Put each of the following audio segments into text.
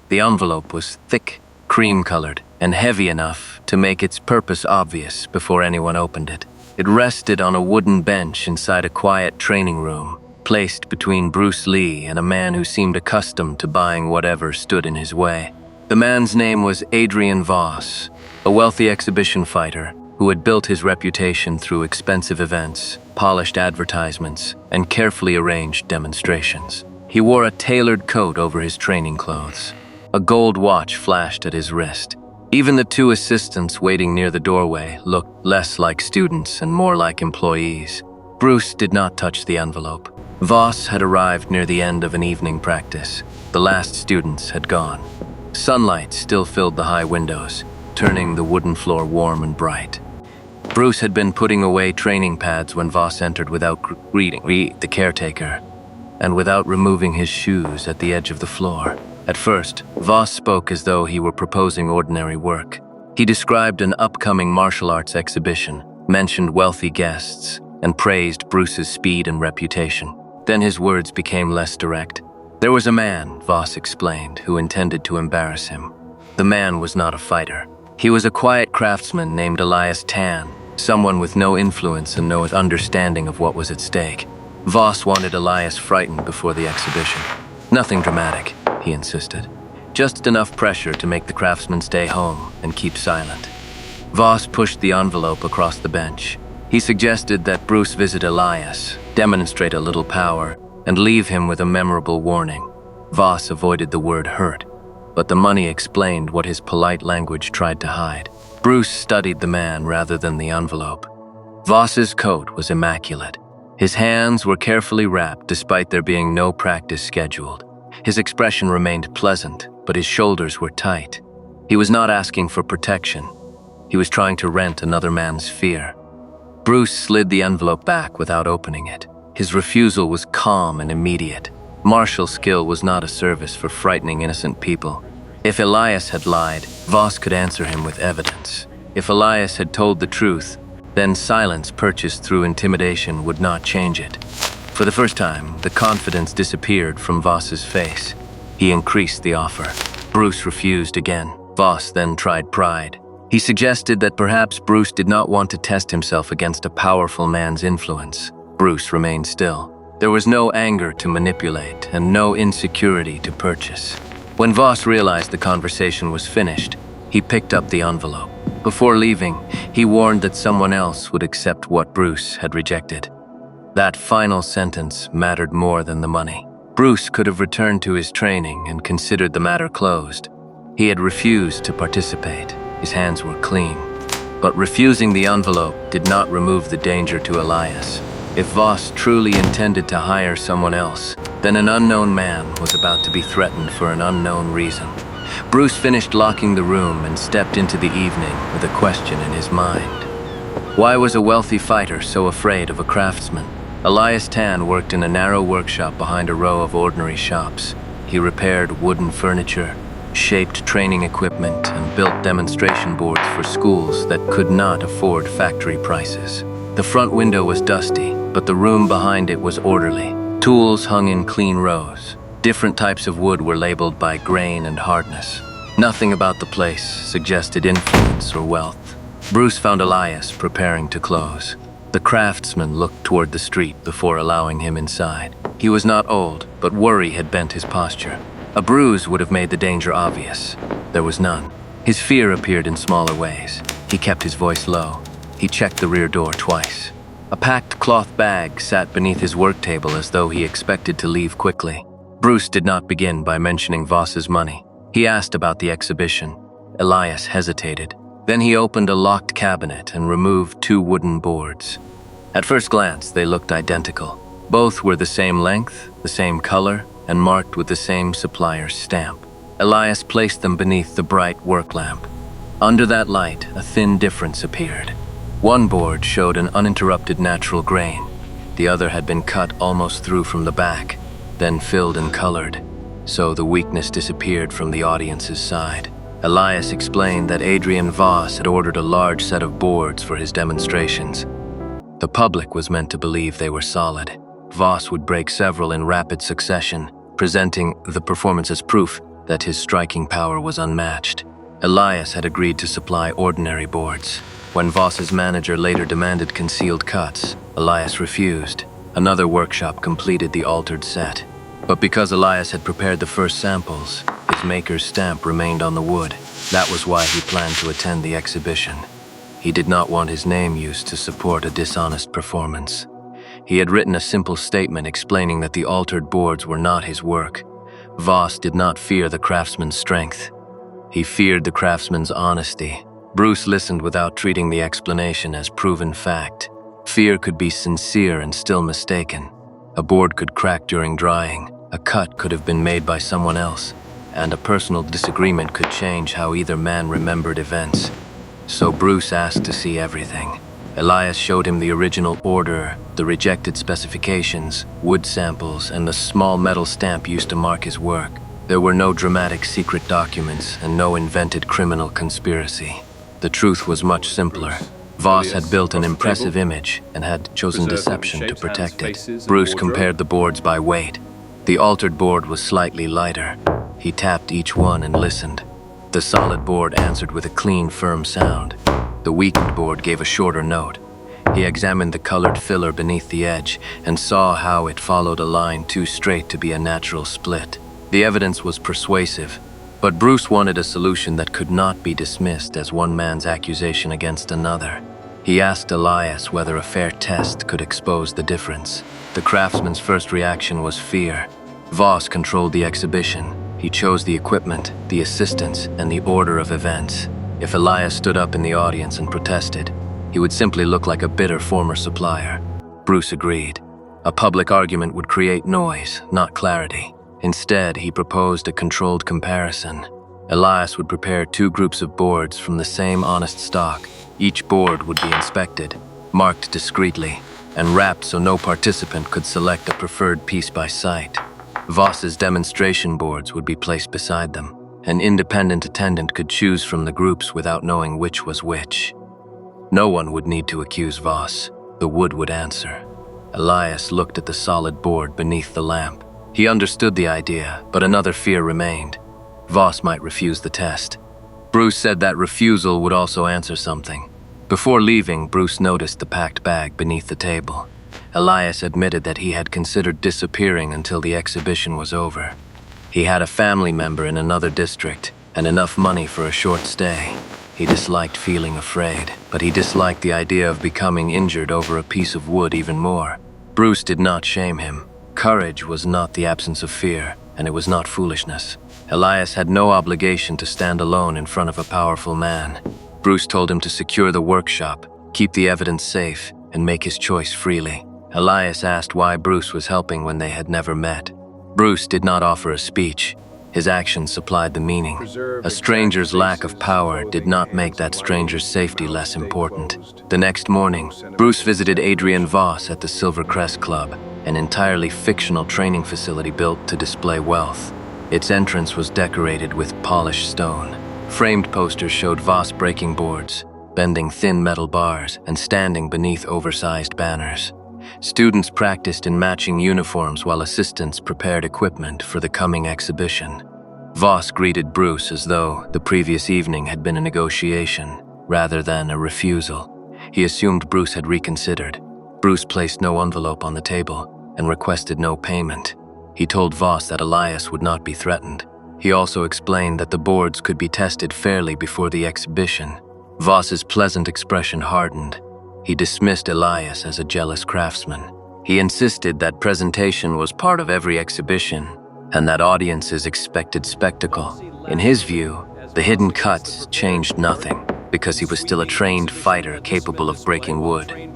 The envelope was thick, cream-colored, and heavy enough to make its purpose obvious before anyone opened it. It rested on a wooden bench inside a quiet training room, placed between Bruce Lee and a man who seemed accustomed to buying whatever stood in his way. The man's name was Adrian Voss, a wealthy exhibition fighter who had built his reputation through expensive events, polished advertisements, and carefully arranged demonstrations. He wore a tailored coat over his training clothes. A gold watch flashed at his wrist. Even the two assistants waiting near the doorway looked less like students and more like employees. Bruce did not touch the envelope. Voss had arrived near the end of an evening practice. The last students had gone. Sunlight still filled the high windows, turning the wooden floor warm and bright. Bruce had been putting away training pads when Voss entered without greeting the caretaker, and without removing his shoes at the edge of the floor. At first, Voss spoke as though he were proposing ordinary work. He described an upcoming martial arts exhibition, mentioned wealthy guests, and praised Bruce's speed and reputation. Then his words became less direct. There was a man, Voss explained, who intended to embarrass him. The man was not a fighter. He was a quiet craftsman named Elias Tan, someone with no influence and no understanding of what was at stake. Voss wanted Elias frightened before the exhibition. Nothing dramatic, he insisted. Just enough pressure to make the craftsman stay home and keep silent. Voss pushed the envelope across the bench. He suggested that Bruce visit Elias, demonstrate a little power, and leave him with a memorable warning. Voss avoided the word hurt, but the money explained what his polite language tried to hide. Bruce studied the man rather than the envelope. Voss's coat was immaculate. His hands were carefully wrapped despite there being no practice scheduled. His expression remained pleasant, but his shoulders were tight. He was not asking for protection. He was trying to rent another man's fear. Bruce slid the envelope back without opening it. His refusal was calm and immediate. Martial skill was not a service for frightening innocent people. If Elias had lied, Voss could answer him with evidence. If Elias had told the truth, then silence purchased through intimidation would not change it. For the first time, the confidence disappeared from Voss's face. He increased the offer. Bruce refused again. Voss then tried pride. He suggested that perhaps Bruce did not want to test himself against a powerful man's influence. Bruce remained still. There was no anger to manipulate and no insecurity to purchase. When Voss realized the conversation was finished, he picked up the envelope. Before leaving, he warned that someone else would accept what Bruce had rejected. That final sentence mattered more than the money. Bruce could have returned to his training and considered the matter closed. He had refused to participate. His hands were clean. But refusing the envelope did not remove the danger to Elias. If Voss truly intended to hire someone else, then an unknown man was about to be threatened for an unknown reason. Bruce finished locking the room and stepped into the evening with a question in his mind. Why was a wealthy fighter so afraid of a craftsman? Elias Tan worked in a narrow workshop behind a row of ordinary shops. He repaired wooden furniture, shaped training equipment, and built demonstration boards for schools that could not afford factory prices. The front window was dusty, but the room behind it was orderly. Tools hung in clean rows. Different types of wood were labeled by grain and hardness. Nothing about the place suggested influence or wealth. Bruce found Elias preparing to close. The craftsman looked toward the street before allowing him inside. He was not old, but worry had bent his posture. A bruise would have made the danger obvious. There was none. His fear appeared in smaller ways. He kept his voice low. He checked the rear door twice. A packed cloth bag sat beneath his work table as though he expected to leave quickly. Bruce did not begin by mentioning Voss's money. He asked about the exhibition. Elias hesitated. Then he opened a locked cabinet and removed 2 wooden boards. At first glance, they looked identical. Both were the same length, the same color, and marked with the same supplier's stamp. Elias placed them beneath the bright work lamp. Under that light, a thin difference appeared. One board showed an uninterrupted natural grain. The other had been cut almost through from the back, then filled and colored, so the weakness disappeared from the audience's side. Elias explained that Adrian Voss had ordered a large set of boards for his demonstrations. The public was meant to believe they were solid. Voss would break several in rapid succession, presenting the performance as proof that his striking power was unmatched. Elias had agreed to supply ordinary boards. When Voss's manager later demanded concealed cuts, Elias refused. Another workshop completed the altered set. But because Elias had prepared the first samples, his maker's stamp remained on the wood. That was why he planned to attend the exhibition. He did not want his name used to support a dishonest performance. He had written a simple statement explaining that the altered boards were not his work. Voss did not fear the craftsman's strength. He feared the craftsman's honesty. Bruce listened without treating the explanation as proven fact. Fear could be sincere and still mistaken. A board could crack during drying, a cut could have been made by someone else, and a personal disagreement could change how either man remembered events. So Bruce asked to see everything. Elias showed him the original order, the rejected specifications, wood samples, and the small metal stamp used to mark his work. There were no dramatic secret documents and no invented criminal conspiracy. The truth was much simpler. Voss had built an impressive image and had chosen deception to protect it. Bruce compared the boards by weight. The altered board was slightly lighter. He tapped each one and listened. The solid board answered with a clean, firm sound. The weakened board gave a shorter note. He examined the colored filler beneath the edge and saw how it followed a line too straight to be a natural split. The evidence was persuasive, but Bruce wanted a solution that could not be dismissed as one man's accusation against another. He asked Elias whether a fair test could expose the difference. The craftsman's first reaction was fear. Voss controlled the exhibition. He chose the equipment, the assistants, and the order of events. If Elias stood up in the audience and protested, he would simply look like a bitter former supplier. Bruce agreed. A public argument would create noise, not clarity. Instead, he proposed a controlled comparison. Elias would prepare two groups of boards from the same honest stock. Each board would be inspected, marked discreetly, and wrapped so no participant could select a preferred piece by sight. Voss's demonstration boards would be placed beside them. An independent attendant could choose from the groups without knowing which was which. No one would need to accuse Voss. The wood would answer. Elias looked at the solid board beneath the lamp. He understood the idea, but another fear remained. Voss might refuse the test. Bruce said that refusal would also answer something. Before leaving, Bruce noticed the packed bag beneath the table. Elias admitted that he had considered disappearing until the exhibition was over. He had a family member in another district and enough money for a short stay. He disliked feeling afraid, but he disliked the idea of becoming injured over a piece of wood even more. Bruce did not shame him. Courage was not the absence of fear, and it was not foolishness. Elias had no obligation to stand alone in front of a powerful man. Bruce told him to secure the workshop, keep the evidence safe, and make his choice freely. Elias asked why Bruce was helping when they had never met. Bruce did not offer a speech. His actions supplied the meaning. A stranger's lack of power did not make that stranger's safety less important. The next morning, Bruce visited Adrian Voss at the Silver Crest Club, an entirely fictional training facility built to display wealth. Its entrance was decorated with polished stone. Framed posters showed Voss breaking boards, bending thin metal bars, and standing beneath oversized banners. Students practiced in matching uniforms while assistants prepared equipment for the coming exhibition. Voss greeted Bruce as though the previous evening had been a negotiation, rather than a refusal. He assumed Bruce had reconsidered. Bruce placed no envelope on the table and requested no payment. He told Voss that Elias would not be threatened. He also explained that the boards could be tested fairly before the exhibition. Voss's pleasant expression hardened. He dismissed Elias as a jealous craftsman. He insisted that presentation was part of every exhibition and that audiences expected spectacle. In his view, the hidden cuts changed nothing because he was still a trained fighter capable of breaking wood.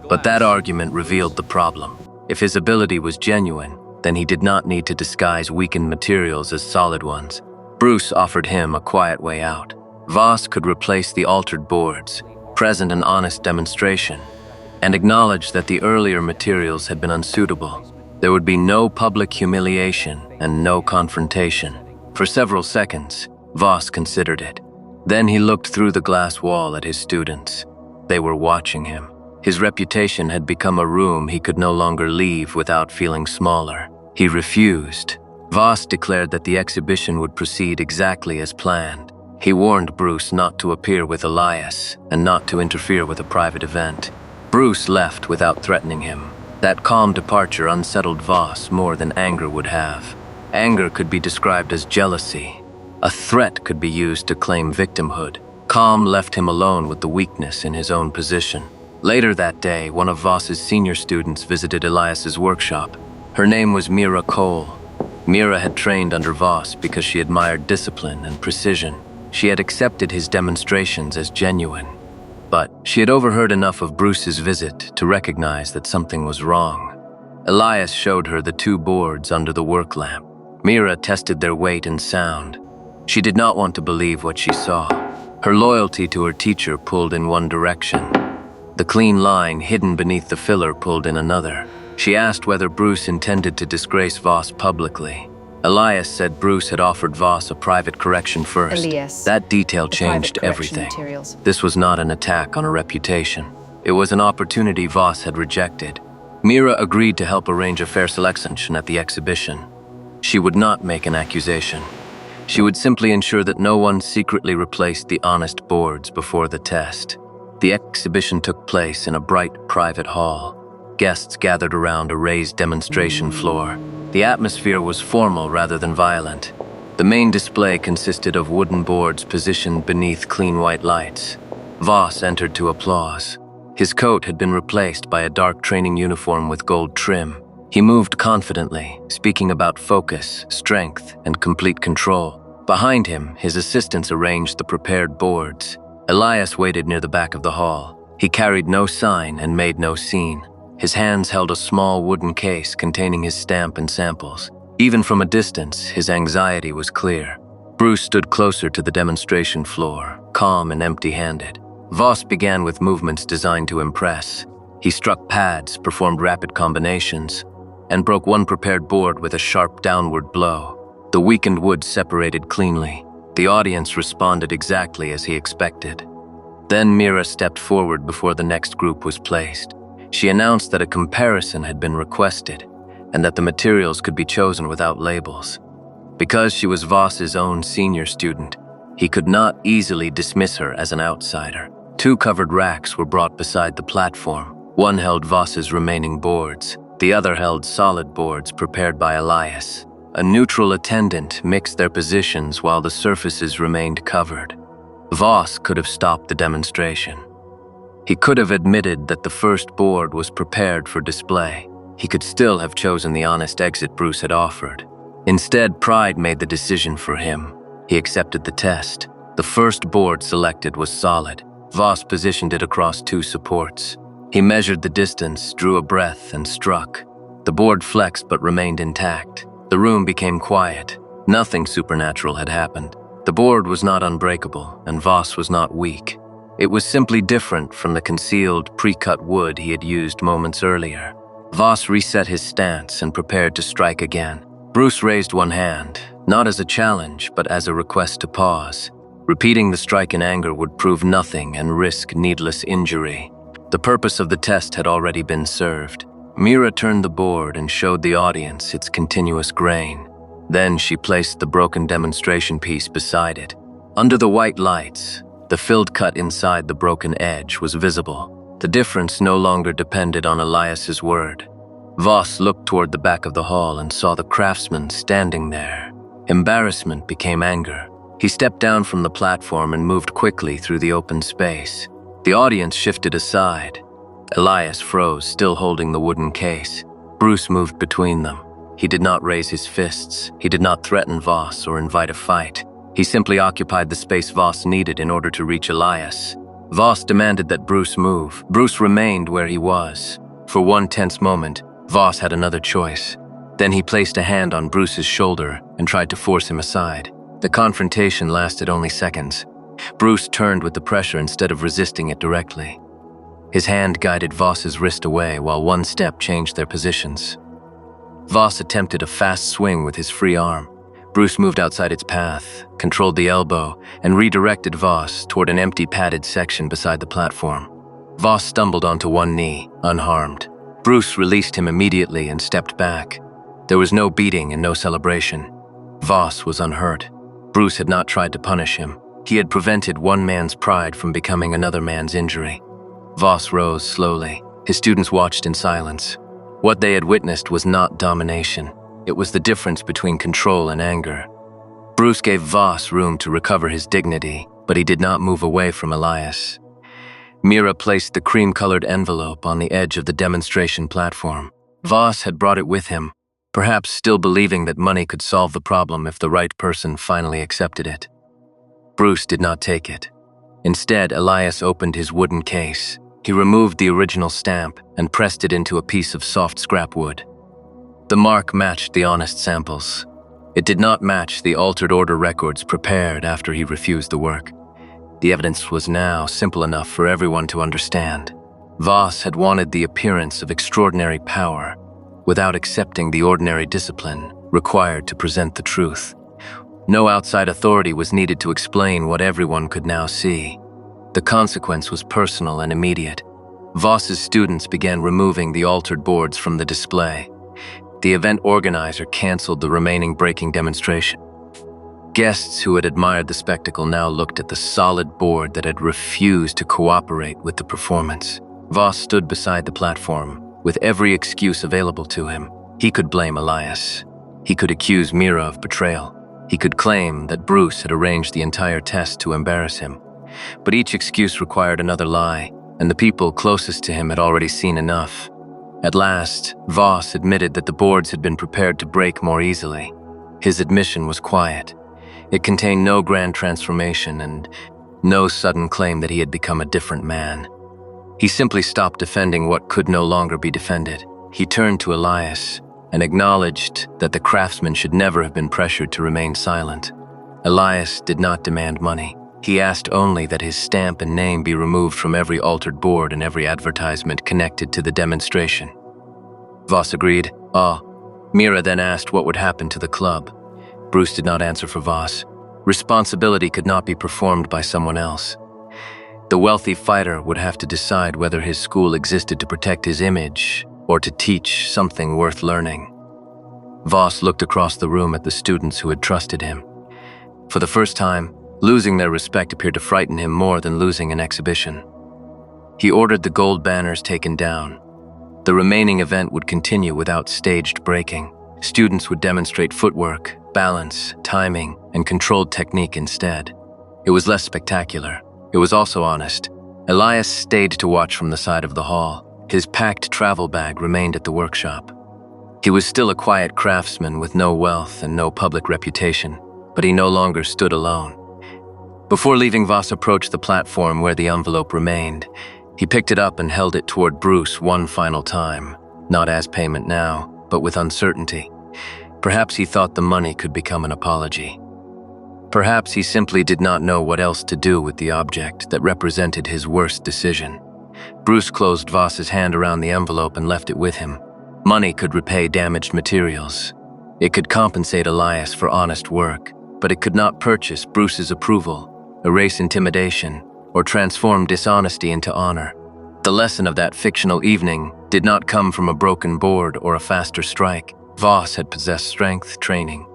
But that argument revealed the problem. If his ability was genuine, then he did not need to disguise weakened materials as solid ones. Bruce offered him a quiet way out. Voss could replace the altered boards, present an honest demonstration, and acknowledge that the earlier materials had been unsuitable. There would be no public humiliation and no confrontation. For several seconds, Voss considered it. Then he looked through the glass wall at his students. They were watching him. His reputation had become a room he could no longer leave without feeling smaller. He refused. Voss declared that the exhibition would proceed exactly as planned. He warned Bruce not to appear with Elias and not to interfere with a private event. Bruce left without threatening him. That calm departure unsettled Voss more than anger would have. Anger could be described as jealousy. A threat could be used to claim victimhood. Calm left him alone with the weakness in his own position. Later that day, one of Voss's senior students visited Elias's workshop. Her name was Mira Cole. Mira had trained under Voss because she admired discipline and precision. She had accepted his demonstrations as genuine. But she had overheard enough of Bruce's visit to recognize that something was wrong. Elias showed her the two boards under the work lamp. Mira tested their weight and sound. She did not want to believe what she saw. Her loyalty to her teacher pulled in one direction. The clean line hidden beneath the filler pulled in another. She asked whether Bruce intended to disgrace Voss publicly. Elias said Bruce had offered Voss a private correction first. Elias, that detail changed everything. Materials. This was not an attack on a reputation. It was an opportunity Voss had rejected. Mira agreed to help arrange a fair selection at the exhibition. She would not make an accusation. She would simply ensure that no one secretly replaced the honest boards before the test. The exhibition took place in a bright, private hall. Guests gathered around a raised demonstration floor. The atmosphere was formal rather than violent. The main display consisted of wooden boards positioned beneath clean white lights. Voss entered to applause. His coat had been replaced by a dark training uniform with gold trim. He moved confidently, speaking about focus, strength, and complete control. Behind him, his assistants arranged the prepared boards. Elias waited near the back of the hall. He carried no sign and made no scene. His hands held a small wooden case containing his stamp and samples. Even from a distance, his anxiety was clear. Bruce stood closer to the demonstration floor, calm and empty-handed. Voss began with movements designed to impress. He struck pads, performed rapid combinations, and broke one prepared board with a sharp downward blow. The weakened wood separated cleanly. The audience responded exactly as he expected. Then Mira stepped forward before the next group was placed. She announced that a comparison had been requested and that the materials could be chosen without labels. Because she was Voss's own senior student, he could not easily dismiss her as an outsider. Two covered racks were brought beside the platform. One held Voss's remaining boards. The other held solid boards prepared by Elias. A neutral attendant mixed their positions while the surfaces remained covered. Voss could have stopped the demonstration. He could have admitted that the first board was prepared for display. He could still have chosen the honest exit Bruce had offered. Instead, pride made the decision for him. He accepted the test. The first board selected was solid. Voss positioned it across two supports. He measured the distance, drew a breath, and struck. The board flexed but remained intact. The room became quiet. Nothing supernatural had happened. The board was not unbreakable, and Voss was not weak. It was simply different from the concealed, pre-cut wood he had used moments earlier. Voss reset his stance and prepared to strike again. Bruce raised one hand, not as a challenge, but as a request to pause. Repeating the strike in anger would prove nothing and risk needless injury. The purpose of the test had already been served. Mira turned the board and showed the audience its continuous grain. Then she placed the broken demonstration piece beside it. Under the white lights, the filled cut inside the broken edge was visible. The difference no longer depended on Elias's word. Voss looked toward the back of the hall and saw the craftsman standing there. Embarrassment became anger. He stepped down from the platform and moved quickly through the open space. The audience shifted aside. Elias froze, still holding the wooden case. Bruce moved between them. He did not raise his fists. He did not threaten Voss or invite a fight. He simply occupied the space Voss needed in order to reach Elias. Voss demanded that Bruce move. Bruce remained where he was. For one tense moment, Voss had another choice. Then he placed a hand on Bruce's shoulder and tried to force him aside. The confrontation lasted only seconds. Bruce turned with the pressure instead of resisting it directly. His hand guided Voss's wrist away while one step changed their positions. Voss attempted a fast swing with his free arm. Bruce moved outside its path, controlled the elbow, and redirected Voss toward an empty padded section beside the platform. Voss stumbled onto one knee, unharmed. Bruce released him immediately and stepped back. There was no beating and no celebration. Voss was unhurt. Bruce had not tried to punish him. He had prevented one man's pride from becoming another man's injury. Voss rose slowly. His students watched in silence. What they had witnessed was not domination. It was the difference between control and anger. Bruce gave Voss room to recover his dignity, but he did not move away from Elias. Mira placed the cream-colored envelope on the edge of the demonstration platform. Voss had brought it with him, perhaps still believing that money could solve the problem if the right person finally accepted it. Bruce did not take it. Instead, Elias opened his wooden case. He removed the original stamp and pressed it into a piece of soft scrap wood. The mark matched the honest samples. It did not match the altered order records prepared after he refused the work. The evidence was now simple enough for everyone to understand. Voss had wanted the appearance of extraordinary power without accepting the ordinary discipline required to present the truth. No outside authority was needed to explain what everyone could now see. The consequence was personal and immediate. Voss's students began removing the altered boards from the display. The event organizer canceled the remaining breaking demonstration. Guests who had admired the spectacle now looked at the solid board that had refused to cooperate with the performance. Voss stood beside the platform, with every excuse available to him. He could blame Elias. He could accuse Mira of betrayal. He could claim that Bruce had arranged the entire test to embarrass him. But each excuse required another lie, and the people closest to him had already seen enough. At last, Voss admitted that the boards had been prepared to break more easily. His admission was quiet. It contained no grand transformation and no sudden claim that he had become a different man. He simply stopped defending what could no longer be defended. He turned to Elias and acknowledged that the craftsman should never have been pressured to remain silent. Elias did not demand money. He asked only that his stamp and name be removed from every altered board and every advertisement connected to the demonstration. Voss agreed. Mira then asked what would happen to the club. Bruce did not answer for Voss. Responsibility could not be performed by someone else. The wealthy fighter would have to decide whether his school existed to protect his image or to teach something worth learning. Voss looked across the room at the students who had trusted him. For the first time, losing their respect appeared to frighten him more than losing an exhibition. He ordered the gold banners taken down. The remaining event would continue without staged breaking. Students would demonstrate footwork, balance, timing, and controlled technique instead. It was less spectacular. It was also honest. Elias stayed to watch from the side of the hall. His packed travel bag remained at the workshop. He was still a quiet craftsman with no wealth and no public reputation, but he no longer stood alone. Before leaving, Voss approached the platform where the envelope remained. He picked it up and held it toward Bruce one final time, not as payment now, but with uncertainty. Perhaps he thought the money could become an apology. Perhaps he simply did not know what else to do with the object that represented his worst decision. Bruce closed Voss's hand around the envelope and left it with him. Money could repay damaged materials. It could compensate Elias for honest work, but it could not purchase Bruce's approval, erase intimidation, or transform dishonesty into honor. The lesson of that fictional evening did not come from a broken board or a faster strike. Voss had possessed strength, training,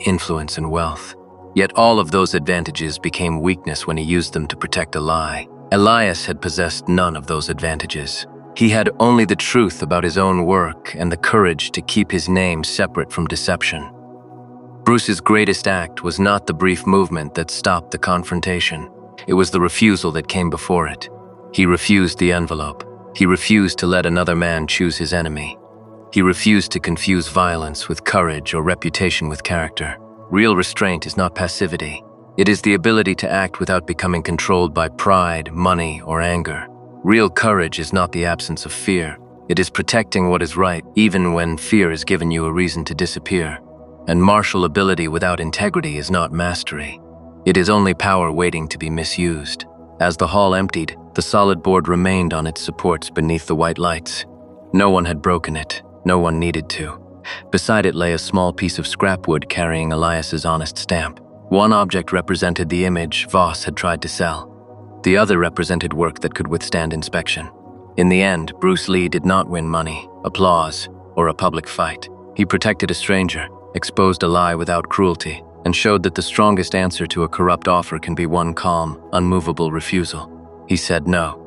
influence, and wealth. Yet all of those advantages became weakness when he used them to protect a lie. Elias had possessed none of those advantages. He had only the truth about his own work and the courage to keep his name separate from deception. Bruce's greatest act was not the brief movement that stopped the confrontation. It was the refusal that came before it. He refused the envelope. He refused to let another man choose his enemy. He refused to confuse violence with courage or reputation with character. Real restraint is not passivity. It is the ability to act without becoming controlled by pride, money, or anger. Real courage is not the absence of fear. It is protecting what is right, even when fear has given you a reason to disappear. And martial ability without integrity is not mastery. It is only power waiting to be misused. As the hall emptied, the solid board remained on its supports beneath the white lights. No one had broken it. No one needed to. Beside it lay a small piece of scrap wood carrying Elias's honest stamp. One object represented the image Voss had tried to sell. The other represented work that could withstand inspection. In the end, Bruce Lee did not win money, applause, or a public fight. He protected a stranger, exposed a lie without cruelty, and showed that the strongest answer to a corrupt offer can be one calm, unmovable refusal. He said no.